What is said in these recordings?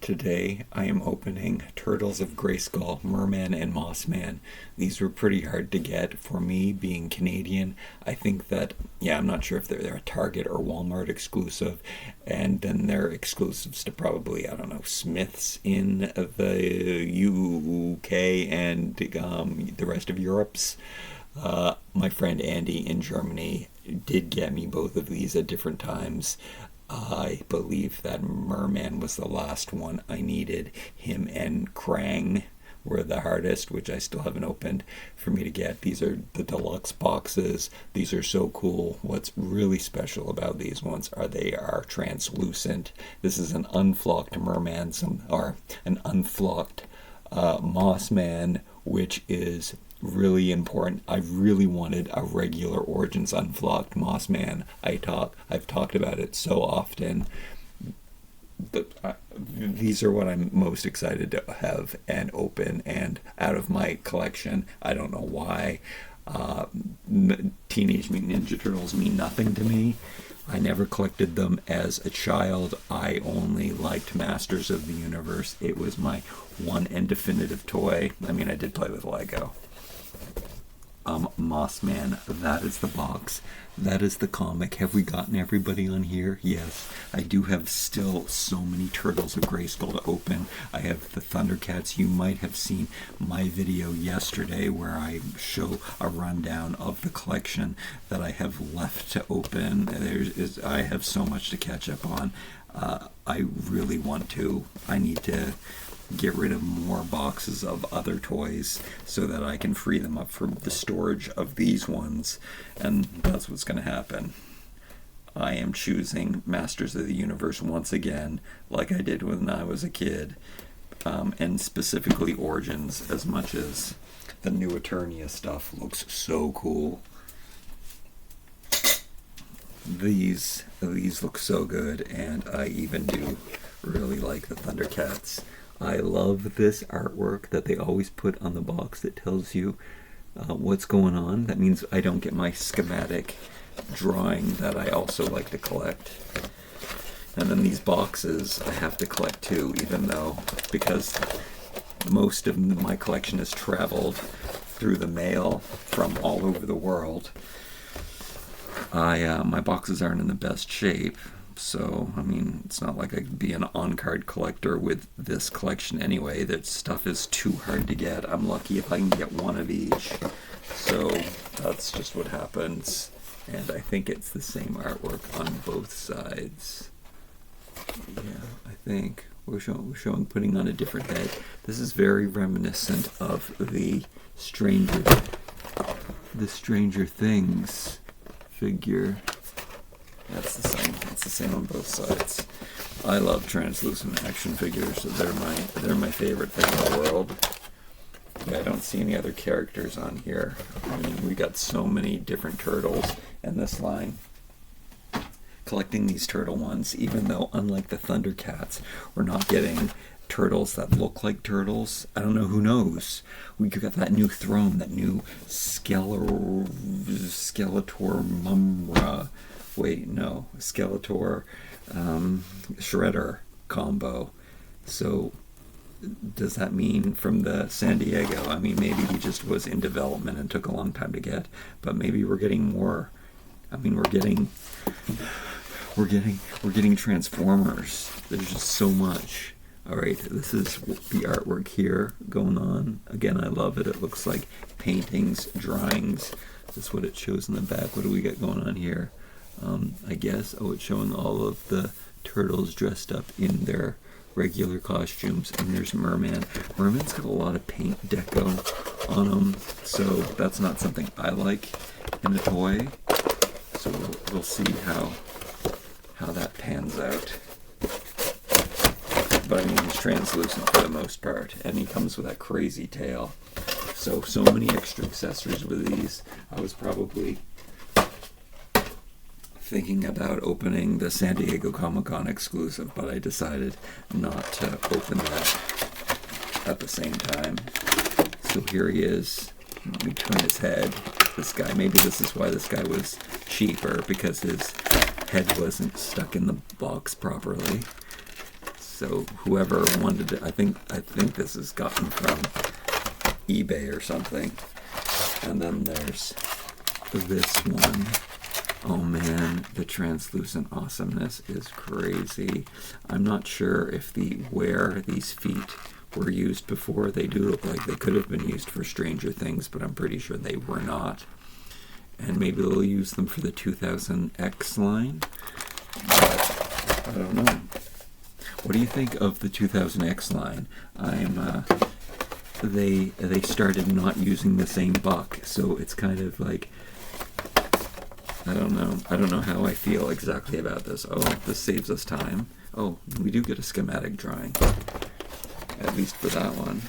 Today I am opening Turtles of Grayskull, Mer-Man, and Mossman. These were pretty hard to get for me, being Canadian. I think that, I'm not sure if they're a Target or Walmart exclusive, and then they're exclusives to probably, Smiths in the UK and the rest of Europe's. My friend Andy in Germany did get me both of these at different times. I believe that Mer-Man was the last one I needed. Him and Krang were the hardest, which I still haven't opened, for me to get. These are the deluxe boxes. These are so cool. What's really special about these ones are they are translucent. This is an unflocked Mer-Man, or an unflocked Mossman, which is really important. I really wanted a regular Origins unflocked Mossman. I've talked about it so often. But these are what I'm most excited to have and open and out of my collection. I don't know why. Teenage Mutant Ninja Turtles mean nothing to me. I never collected them as a child. I only liked Masters of the Universe. It was my one and definitive toy. I mean, I did play with Lego. Mossman, that is the box. That is the comic. Have we gotten everybody on here? Yes. I do have still so many Turtles of Grayskull to open. I have the Thundercats. You might have seen my video yesterday where I show a rundown of the collection that I have left to open. I have so much to catch up on. I really want to. I need to get rid of more boxes of other toys so that I can free them up for the storage of these ones, and that's what's going to happen. I am choosing Masters of the Universe once again, like I did when I was a kid, and specifically Origins, as much as the new Eternia stuff looks so cool. These look so good, and I even do really like the Thundercats. I love this artwork that they always put on the box that tells you what's going on. That means I don't get my schematic drawing that I also like to collect. And then these boxes I have to collect too, even though, because most of my collection has traveled through the mail from all over the world. My boxes aren't in the best shape. So, I mean, it's not like I could be an on-card collector with this collection anyway. That stuff is too hard to get. I'm lucky if I can get one of each. So, that's just what happens. And I think it's the same artwork on both sides. Yeah, I think we're showing putting on a different head. This is very reminiscent of the Stranger Things figure. That's the same on both sides. I love translucent action figures. So they're my favorite thing in the world. Yeah, I don't see any other characters on here. I mean, we got so many different turtles in this line. Collecting these turtle ones, even though unlike the Thundercats, we're not getting turtles that look like turtles. I don't know, who knows? We got that new throne, that new Skeletor Mumra. Skeletor Shredder combo. So does that mean from the San Diego? I mean, maybe he just was in development and took a long time to get, but maybe we're getting more. I mean, we're getting Transformers. There's just so much. All right, this is the artwork here going on. Again, I love it. It looks like paintings, drawings. That's what it shows in the back. What do we got going on here? I guess, it's showing all of the turtles dressed up in their regular costumes, and there's Mer-Man. Mer-Man's got a lot of paint deco on him, so that's not something I like in a toy. So we'll see how that pans out. But I mean, he's translucent for the most part, and he comes with that crazy tail. So many extra accessories with these. I was probably thinking about opening the San Diego Comic-Con exclusive, but I decided not to open that at the same time. So here he is. Let me turn his head. This guy, maybe this is why this guy was cheaper, because his head wasn't stuck in the box properly. So whoever wanted it, I think this is gotten from eBay or something. And then there's this one. Oh man, the translucent awesomeness is crazy. I'm not sure if where these feet were used before. They do look like they could have been used for Stranger Things, but I'm pretty sure they were not. And maybe they'll use them for the 2000X line. But I don't know. What do you think of the 2000X line? They started not using the same buck, so it's kind of like, I don't know. I don't know how I feel exactly about this. Oh, this saves us time. Oh, we do get a schematic drawing, at least for that one.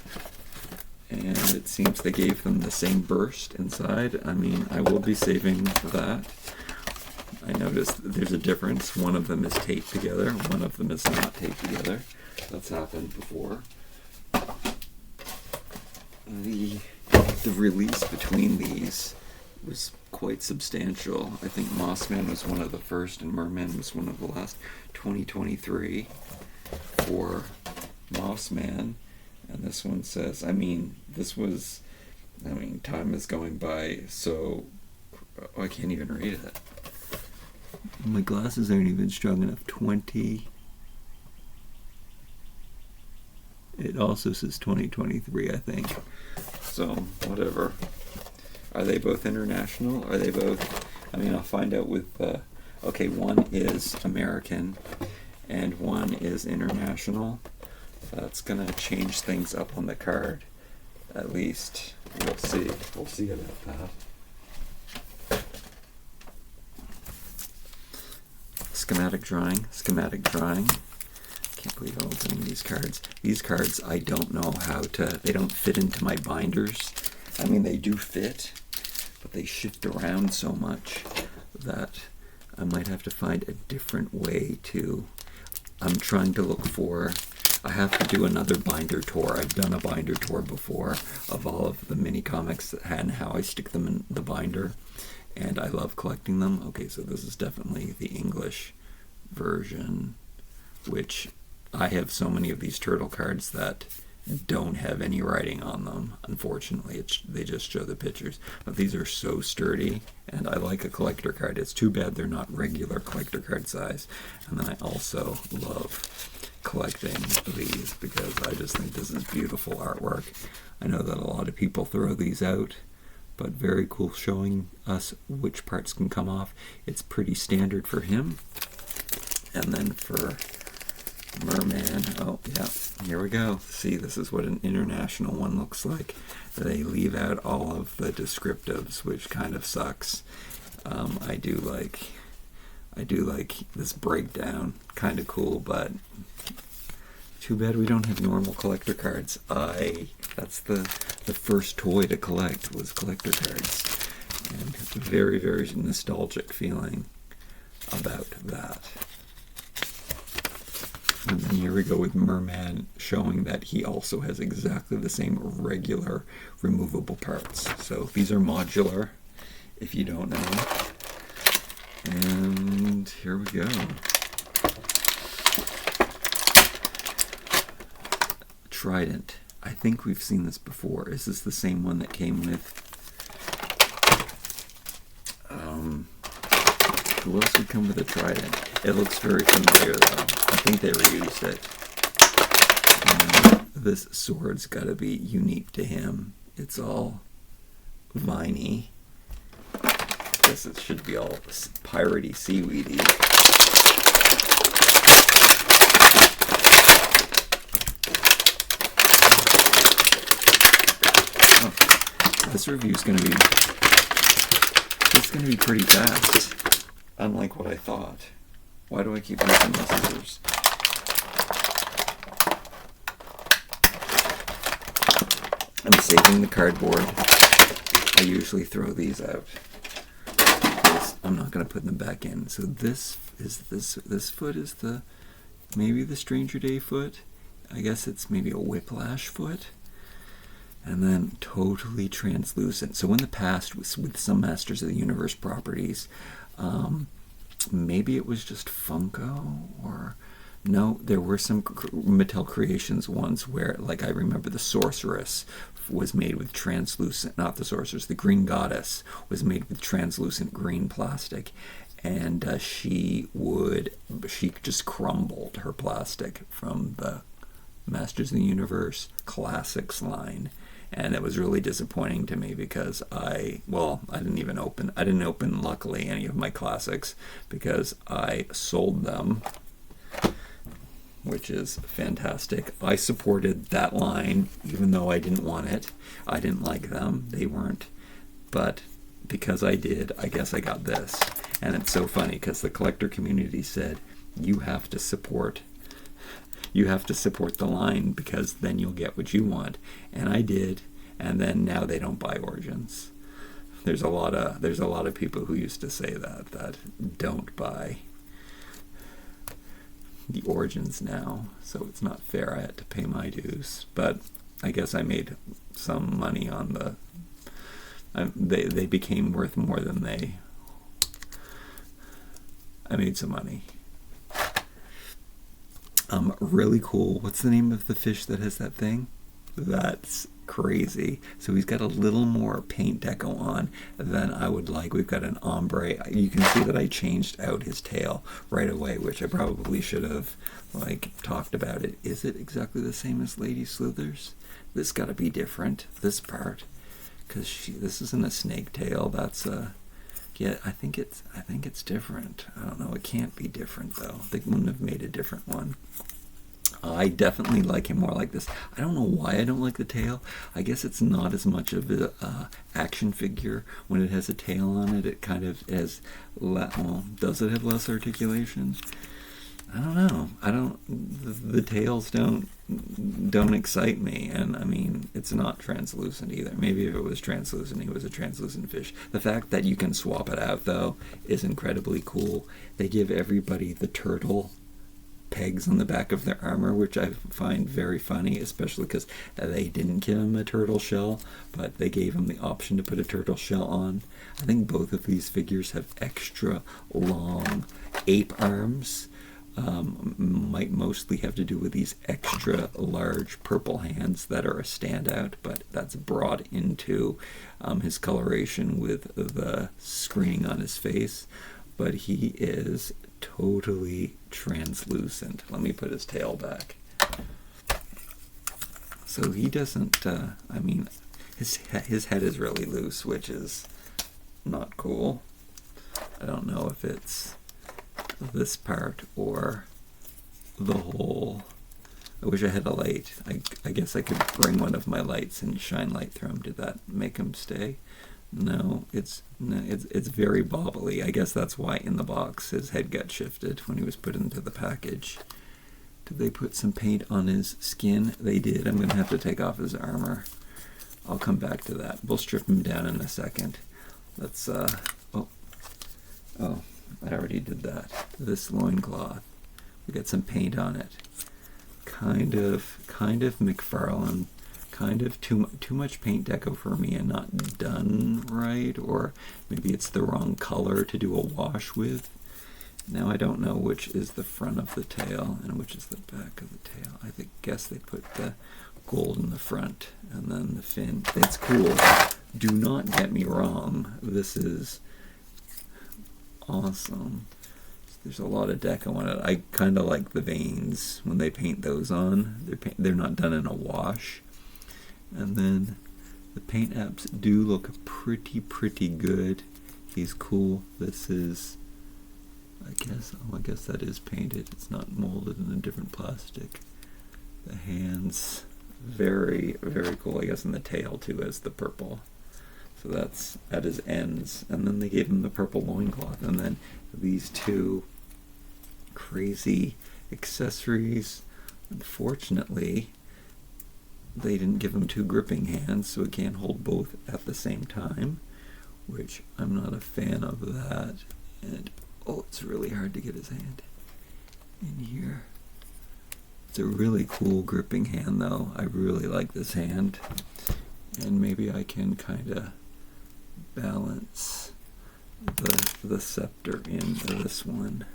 And it seems they gave them the same burst inside. I mean, I will be saving that. I noticed there's a difference. One of them is taped together, one of them is not taped together. That's happened before. The release between these was quite substantial. I think Mossman was one of the first and Mer-Man was one of the last. 2023 for Mossman. And this one says, time is going by, so I can't even read it. My glasses aren't even strong enough. 20. It also says 2023, I think. So, whatever. Are they both international? Are they both... I'll find out with... okay, one is American, and one is international. That's going to change things up on the card. At least, we'll see. We'll see about that. Schematic drawing. Can't believe I'm opening these cards. These cards, I don't know how to... They don't fit into my binders. They do fit, but they shift around so much that I might have to find a different way to... I'm trying to look for... I have to do another binder tour. I've done a binder tour before of all of the mini comics and how I stick them in the binder, and I love collecting them. Okay, so this is definitely the English version, which I have so many of these turtle cards that don't have any writing on them. Unfortunately, they just show the pictures. But these are so sturdy, and I like a collector card. It's too bad they're not regular collector card size. And then I also love collecting these because I just think this is beautiful artwork. I know that a lot of people throw these out, but very cool, showing us which parts can come off. It's pretty standard for him. And then for Mer-Man, oh yeah, here we go. See, this is what an international one looks like. They leave out all of the descriptives, which kind of sucks. I do like this breakdown, kind of cool, but too bad we don't have normal collector cards. That's the first toy to collect was collector cards, and very, very nostalgic feeling about that. And then here we go with Mer-Man, showing that he also has exactly the same regular removable parts. So these are modular, if you don't know. And here we go. Trident. I think we've seen this before. Is this the same one that came with... who else would come with a trident? It looks very familiar though. I think they reused it. And this sword's got to be unique to him. It's all viney. I guess it should be all piratey, seaweedy. Oh, this review's going to be... It's going to be pretty fast. Unlike what I thought. Why do I keep using the scissors? I'm saving the cardboard. I usually throw these out. I'm not going to put them back in. So this foot is maybe the Stranger Day foot. I guess it's maybe a Whiplash foot. And then totally translucent. So in the past, with some Masters of the Universe properties, maybe it was just Funko, or No, there were some Mattel Creations ones where, like, I remember the Sorceress was made with translucent, not the Sorceress, the Green Goddess was made with translucent green plastic, and she just crumbled her plastic from the Masters of the Universe Classics line. And it was really disappointing to me because I didn't open luckily any of my classics because I sold them, which is fantastic. I supported that line even though I didn't want it. I didn't like them. They weren't. But because I did, I guess I got this. And it's so funny because the collector community said, you have to support the line because then you'll get what you want. And I did. And then now they don't buy Origins. There's a lot of people who used to say that don't buy the Origins now, so it's not fair. I had to pay my dues, but I guess I made some money on they became worth more than I made some money. Really cool. What's the name of the fish that has that thing? That's crazy. So he's got a little more paint deco on than I would like. We've got an ombre. You can see that I changed out his tail right away, which I probably should have talked about it. Is it exactly the same as Lady Slither's? This got to be different, this part, because this isn't a snake tail. That's yeah, I think it's different. I don't know. It can't be different though. They wouldn't have made a different one. I definitely like him more like this. I don't know why I don't like the tail. I guess it's not as much of an action figure. When it has a tail on it, it kind of has, does it have less articulation? I don't know. The tails don't excite me, and I mean, it's not translucent either. Maybe if it was translucent, he was a translucent fish. The fact that you can swap it out, though, is incredibly cool. They give everybody the turtle pegs on the back of their armor, which I find very funny, especially because they didn't give him a turtle shell, but they gave him the option to put a turtle shell on. I think both of these figures have extra long ape arms. Might mostly have to do with these extra large purple hands that are a standout, but that's brought into his coloration with the screening on his face. But he is totally translucent. Let me put his tail back. So he doesn't, I mean, his head is really loose, which is not cool. I don't know if it's this part or the whole. I wish I had a light. I guess I could bring one of my lights and shine light through him. Did that make him stay? No, it's very bobbly. I guess that's why in the box his head got shifted when he was put into the package. Did they put some paint on his skin? They did. I'm going to have to take off his armor. I'll come back to that. We'll strip him down in a second. Let's, oh, I already did that. This loincloth. We got some paint on it. Kind of McFarlane. Kind of too much paint deco for me and not done right, or maybe it's the wrong color to do a wash with. Now I don't know which is the front of the tail and which is the back of the tail. I guess they put the gold in the front and then the fin. It's cool. Do not get me wrong. This is awesome. There's a lot of deco on it. I kind of like the veins when they paint those on. They're not done in a wash. And then the paint apps do look pretty good. He's cool. This is, I guess that is painted. It's not molded in a different plastic. The hands, very cool. I guess, and the tail too has the purple. So that's at his ends. And then they gave him the purple loincloth. And then these two crazy accessories. Unfortunately, they didn't give him two gripping hands, so he can't hold both at the same time, which I'm not a fan of that. And oh, it's really hard to get his hand in here. It's a really cool gripping hand, though. I really like this hand, and maybe I can kind of balance the scepter in this one.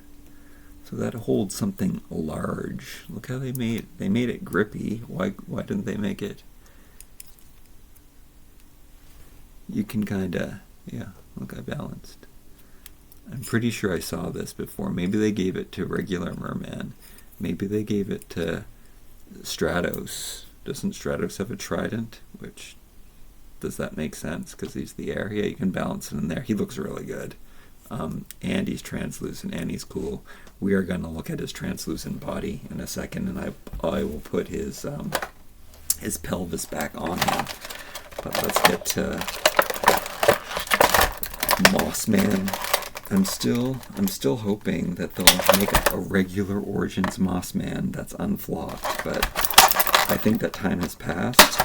So that holds something large. Look how they made it grippy. Why didn't they make it? You can kinda, yeah, look, I balanced. I'm pretty sure I saw this before. Maybe they gave it to regular Merman. Maybe they gave it to Stratos. Doesn't Stratos have a trident? Which, does that make sense? Because he's the air. Yeah, you can balance it in there. He looks really good. And he's translucent, and he's cool. We are going to look at his translucent body in a second, and I will put his pelvis back on him. But let's get to Mossman. I'm still hoping that they'll make a regular Origins Mossman that's unflocked, but I think that time has passed.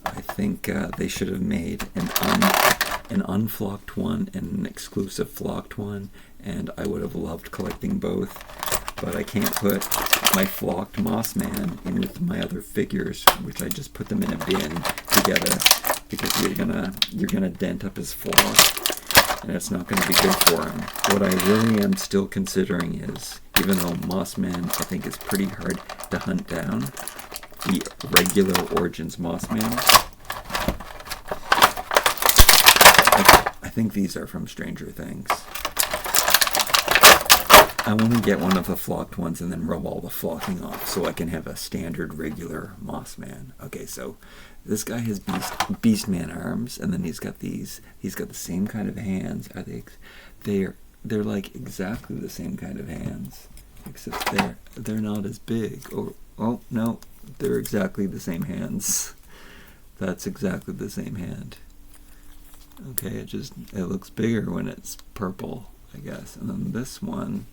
I think they should have made an unflocked one and an exclusive flocked one, and I would have loved collecting both, but I can't put my flocked Mossman in with my other figures, which I just put them in a bin together, because you're gonna dent up his flock, and it's not going to be good for him. What I really am still considering is, even though Mossman I think is pretty hard to hunt down, the regular Origins Mossman, I think these are from Stranger Things. I want to get one of the flocked ones and then rub all the flocking off so I can have a standard regular Mossman. Okay, so this guy has Beastman arms, and then he's got the same kind of hands. They're like exactly the same kind of hands, except they're not as big. Oh no, they're exactly the same hands. That's exactly the same hand. Okay, it looks bigger when it's purple, I guess. And then this one,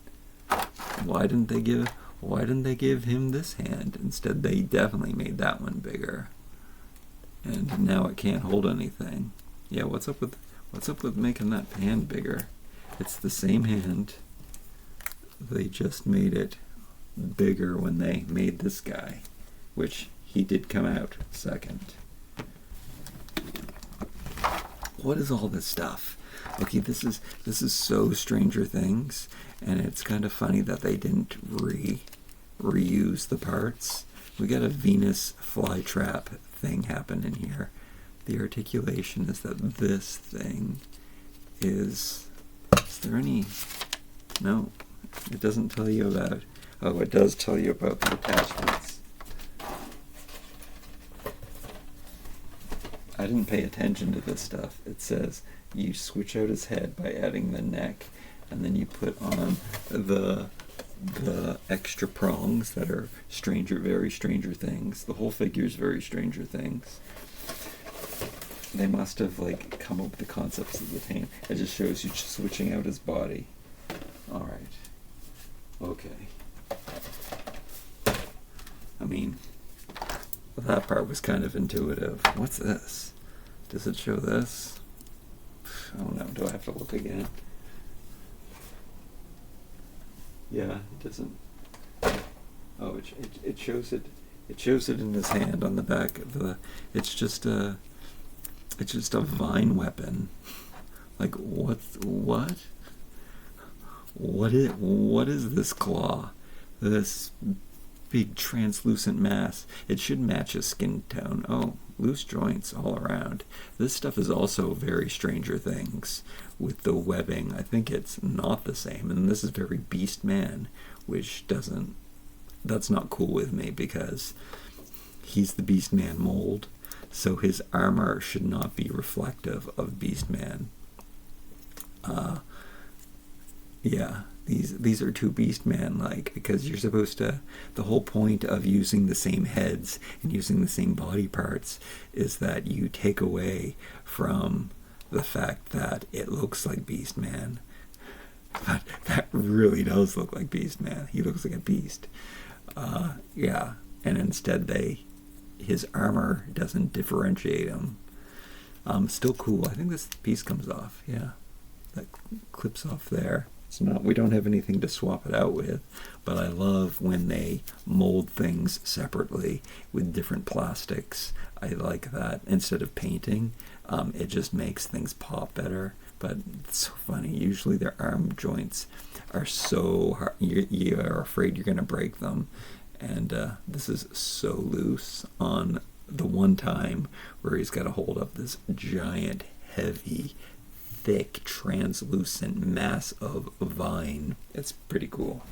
why didn't they give him this hand? Instead, they definitely made that one bigger. And now it can't hold anything. Yeah, what's up with making that hand bigger? It's the same hand. They just made it bigger when they made this guy, which he did come out second. What is all this stuff? Okay, this is so Stranger Things, and it's kind of funny that they didn't reuse the parts. We got a Venus flytrap thing happen in here. The articulation is that this thing is there any? No, it doesn't tell you about. Oh, it does tell you about the attachments. I didn't pay attention to this stuff. It says you switch out his head by adding the neck, and then you put on the extra prongs that are very Stranger Things. The whole figure is very Stranger Things. They must have like come up with the concepts of the thing. It just shows you switching out his body. All right. Okay. I mean, that part was kind of intuitive. What's this? Does it show this? I don't know. Do I have to look again? Yeah, it doesn't. Oh, it shows it. It shows it in his hand on the back of the. It's just a vine weapon. Like what? What is this claw? This big translucent mass. It should match his skin tone. Oh, loose joints all around. This stuff is also very Stranger Things with the webbing. I think it's not the same, and this is very Beast Man, which doesn't. That's not cool with me because he's the Beast Man mold, so his armor should not be reflective of Beast Man. Yeah, these are too Beast Man-like, because you're supposed to. The whole point of using the same heads and using the same body parts is that you take away from the fact that it looks like Beast Man. But that really does look like Beast Man. He looks like a beast. Yeah, and instead his armor doesn't differentiate him. Still cool. I think this piece comes off. Yeah, that clips off there. It's not. We don't have anything to swap it out with, but I love when they mold things separately with different plastics. I like that. Instead of painting, it just makes things pop better. But it's so funny. Usually their arm joints are so hard, you are afraid you're going to break them. And this is so loose on the one time where he's got a hold of this giant, heavy, thick, translucent mass of vine. It's pretty cool.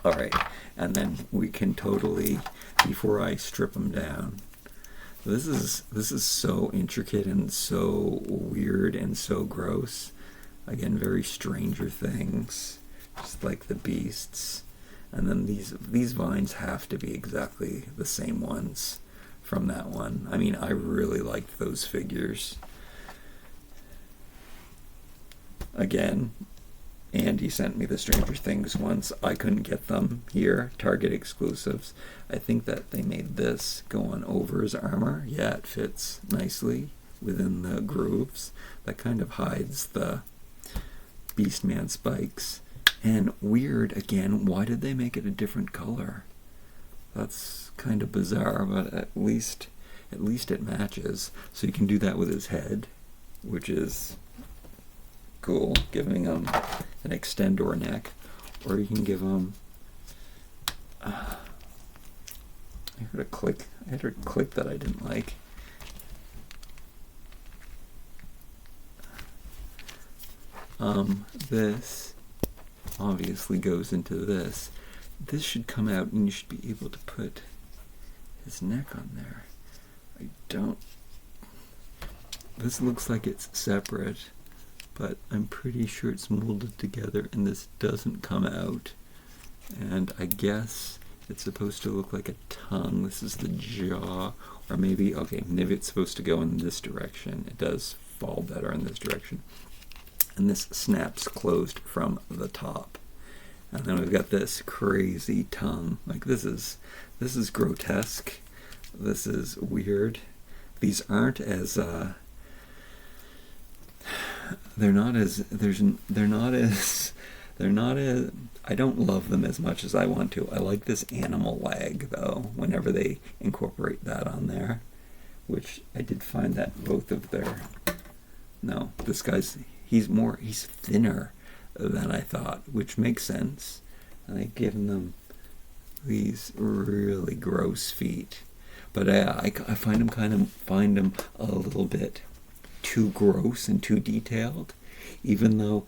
All right, and then we can totally, before I strip them down, this is so intricate and so weird and so gross. Again, very Stranger Things, just like the beasts. And then these vines have to be exactly the same ones from that one. I mean, I really liked those figures. Again, Andy sent me the Stranger Things ones. I couldn't get them here, Target exclusives. I think that they made this go on over his armor. Yeah, it fits nicely within the grooves. That kind of hides the Beastman spikes. And weird, again, why did they make it a different color? That's kind of bizarre, but at least it matches. So you can do that with his head, which is cool, giving him an extendor neck, or you can give him I heard a click that I didn't like. This obviously goes into this. This should come out and you should be able to put his neck on there. This looks like it's separate, but I'm pretty sure it's molded together and this doesn't come out. And I guess it's supposed to look like a tongue. This is the jaw, or maybe it's supposed to go in this direction. It does fall better in this direction. And this snaps closed from the top. And then we've got this crazy tongue. Like this is grotesque. This is weird. These aren't as they're not as I don't love them as much as I want to. I like this animal leg though, whenever they incorporate that on there, which I did find that both of their, no, this guy's, he's thinner than I thought, which makes sense. And they've given them these really gross feet. But I find them a little bit too gross and too detailed, even though,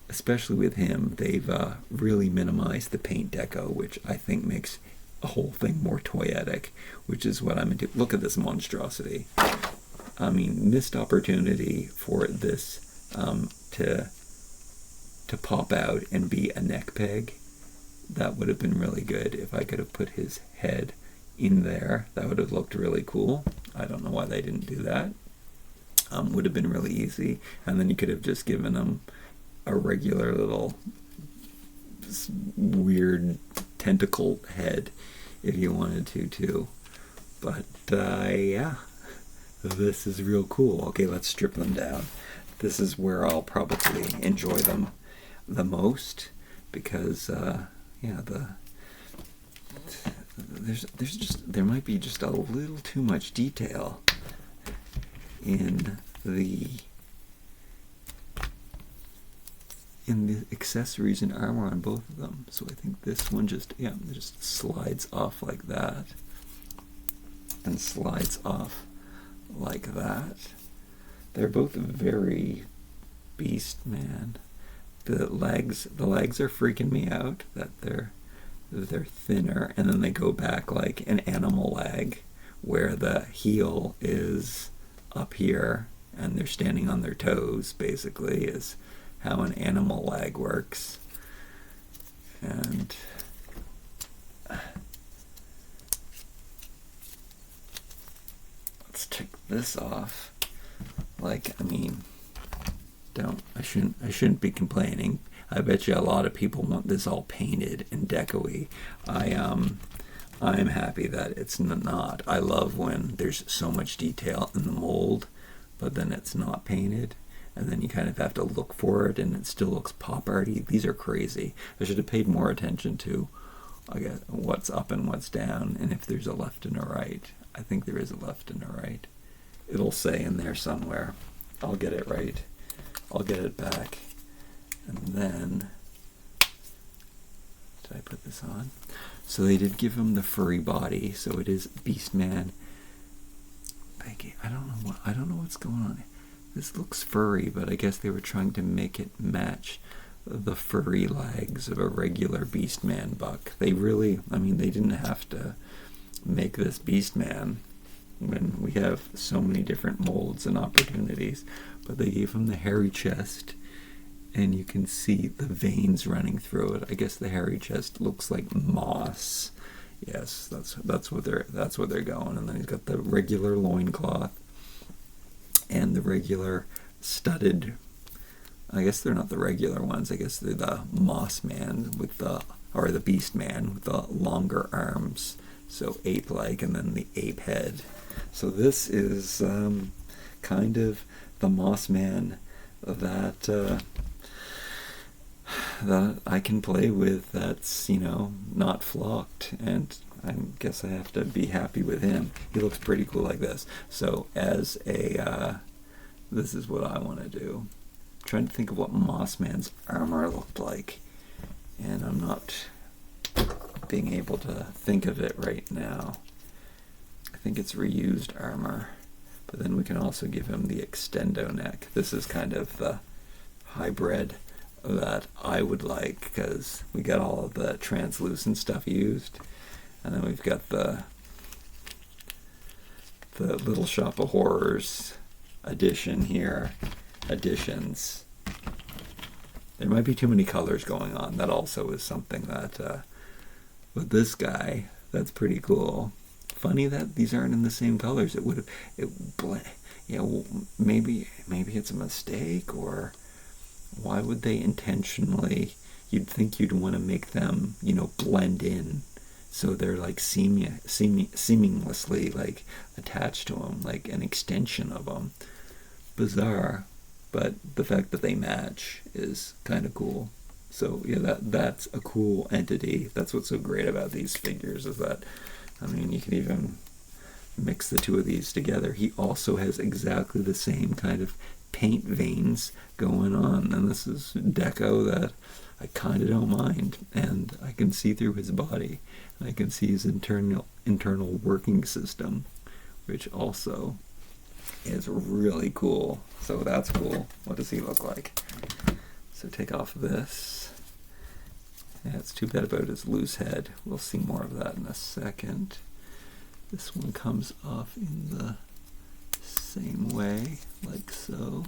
especially with him, they've really minimized the paint deco, which I think makes a whole thing more toyetic, which is what I'm into. Look at this monstrosity. I mean, missed opportunity for this to pop out and be a neck peg. That would have been really good if I could have put his head in there. That would have looked really cool. I don't know why they didn't do that. Would have been really easy, and then you could have just given him a regular little weird tentacle head if you wanted to too. But yeah, this is real cool. Okay, let's strip them down. This is where I'll probably enjoy them the most, because yeah, there might be just a little too much detail in the accessories and armor on both of them. So I think this one just slides off like that and slides off like that. They're both very Beastman. The legs are freaking me out that they're thinner, and then they go back like an animal leg where the heel is up here and they're standing on their toes, basically, is how an animal leg works. And let's take this off. Like, I mean, I shouldn't be complaining. I bet you a lot of people want this all painted and deco-y. I'm happy that it's not. I love when there's so much detail in the mold, but then it's not painted, and then you kind of have to look for it, and it still looks pop arty. These are crazy. I should have paid more attention to, I guess, what's up and what's down, and if there's a left and a right. I think there is a left and a right. It'll say in there somewhere. I'll get it right. I'll get it back. And then, did I put this on? So they did give him the furry body, so it is Beastman. I don't know what's going on. This looks furry, but I guess they were trying to make it match the furry legs of a regular Beastman buck. They really, I mean, they didn't have to make this Beastman when we have so many different molds and opportunities, but they gave him the hairy chest, and you can see the veins running through it. I guess the hairy chest looks like moss. Yes, that's what they're going. And then he's got the regular loincloth and the regular studded. I guess they're not the regular ones. I guess they're the Moss Man or the Beast Man with the longer arms, so ape-like, and then the ape head. So this is kind of the Moss Man that I can play with, that's, you know, not flocked, and I guess I have to be happy with him. He looks pretty cool like this. So as a this is what I want to do. I'm trying to think of what Mossman's armor looked like, and I'm not being able to think of it right now. I think it's reused armor, but then we can also give him the extendo neck. This is kind of the hybrid that I would like, because we got all of the translucent stuff used, and then we've got the Little Shop of Horrors edition here. Additions. There might be too many colors going on. That also is something that with this guy, that's pretty cool. Funny that these aren't in the same colors. Maybe it's a mistake, or why would they intentionally? You'd think you'd want to make them, you know, blend in, so they're like seamlessly like attached to them, like an extension of them. Bizarre, but the fact that they match is kind of cool. So yeah, that's a cool entity. That's what's so great about these figures, is that, I mean, you can even mix the two of these together. He also has exactly the same kind of paint veins going on, and this is deco that I kind of don't mind, and I can see through his body, and I can see his internal working system, which also is really cool. So that's cool. What does he look like? So take off this. Yeah, it's too bad about his loose head. We'll see more of that in a second. This one comes off in the same way, like so.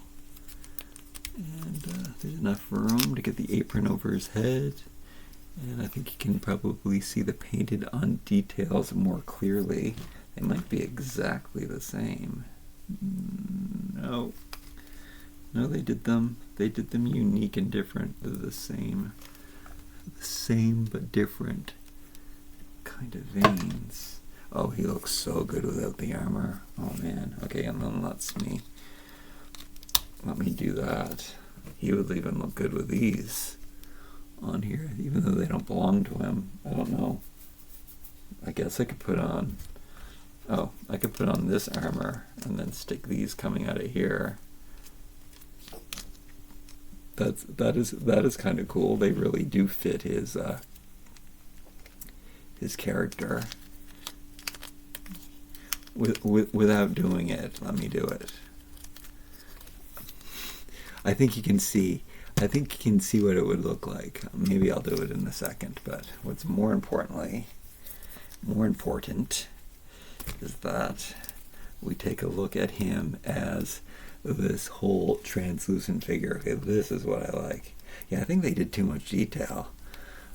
And there's enough room to get the apron over his head. And I think you can probably see the painted on details more clearly. They might be exactly the same. No, they did them unique and different. They're the same but different kind of veins. Oh, he looks so good without the armor. Oh man. Okay, and then let me do that. He would even look good with these on here, even though they don't belong to him. I don't know. I guess I could put on this armor and then stick these coming out of here. That is kind of cool. They really do fit his character. Without doing it, let me do it. I think you can see what it would look like. Maybe I'll do it in a second, but what's more important is that we take a look at him as this whole translucent figure. Okay, this is what I like. Yeah, I think they did too much detail.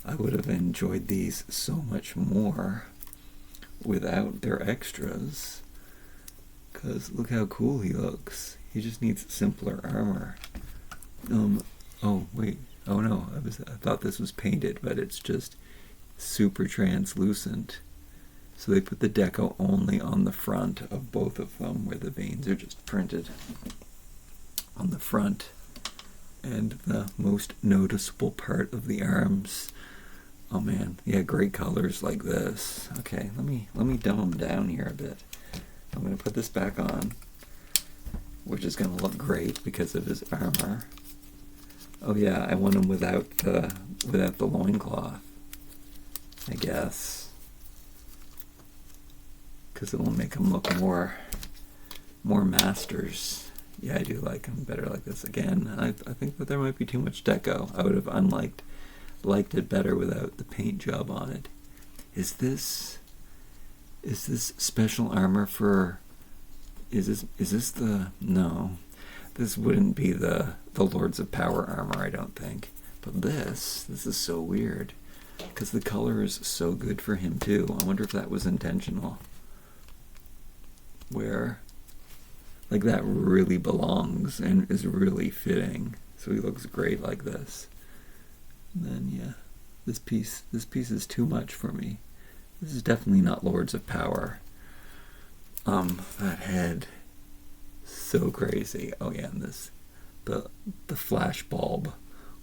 I would have enjoyed these so much more without their extras, because look how cool he looks. He just needs simpler armor. Oh wait, oh no, I thought this was painted, but it's just super translucent. So they put the deco only on the front of both of them, where the veins are just printed on the front, and the most noticeable part of the arms. Oh man, yeah, great colors like this. Okay, let me dumb them down here a bit. I'm gonna put this back on, which is going to look great because of his armor. Oh yeah, I want him without the loincloth, I guess, because it'll make him look more masters. Yeah, I do like him better like this. Again, I think that there might be too much deco. I would have liked it better without the paint job on it. Is this special armor for? Is this the? No, this wouldn't be the Lords of Power armor, I don't think. But this is so weird because the color is so good for him too. I wonder if that was intentional. Where, like, that really belongs and is really fitting. So he looks great like this. And then yeah, this piece is too much for me. This is definitely not Lords of Power. That head, so crazy. Oh yeah, and this, the flash bulb,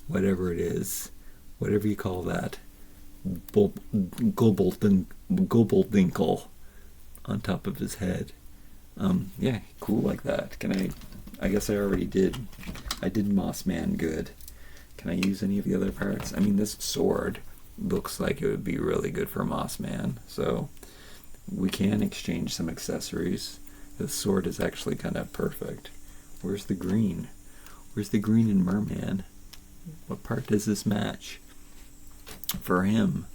whatever it is, whatever you call that, Gobeldinkle on top of his head. Yeah, cool like that. I guess I already did. I did Mossman good. Can I use any of the other parts? I mean, this sword looks like it would be really good for Mossman, so we can exchange some accessories. This sword is actually kind of perfect. Where's the green? Where's the green in Merman? What part does this match? For him.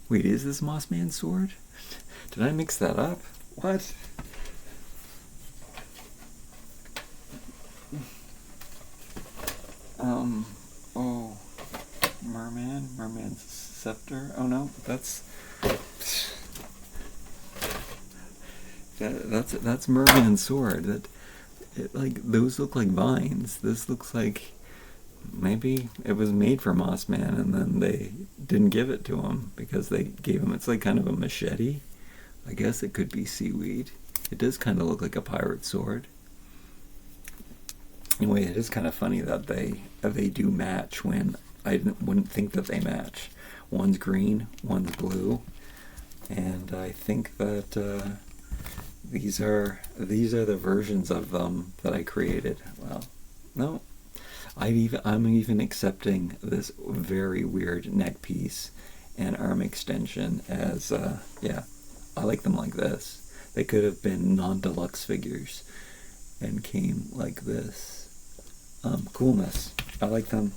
Wait, is this Mossman's sword? Did I mix that up? What? Oh, Merman's scepter. Oh no, that's Merman's sword. Like, those look like vines. This looks like maybe it was made for Mossman and then they didn't give it to him because they gave him, it's like kind of a machete. I guess it could be seaweed. It does kind of look like a pirate sword. Anyway, it is kind of funny that they do match when I wouldn't think that they match. One's green, one's blue, and I think that these are the versions of them that I created. Well, no, I'm even accepting this very weird neck piece and arm extension as yeah, I like them like this. They could have been non-deluxe figures and came like this. Coolness. I like them.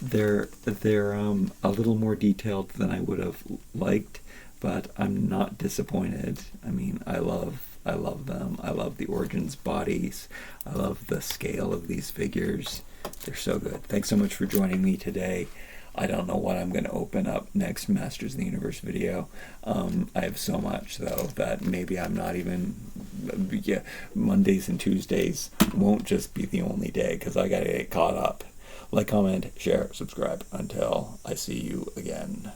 They're a little more detailed than I would have liked, but I'm not disappointed. I mean, I love them. I love the Origins bodies. I love the scale of these figures. They're so good. Thanks so much for joining me today. I don't know what I'm going to open up next Masters of the Universe video. I have so much, though, that maybe I'm not even... Yeah, Mondays and Tuesdays won't just be the only day, because I got to get caught up. Like, comment, share, subscribe. Until I see you again.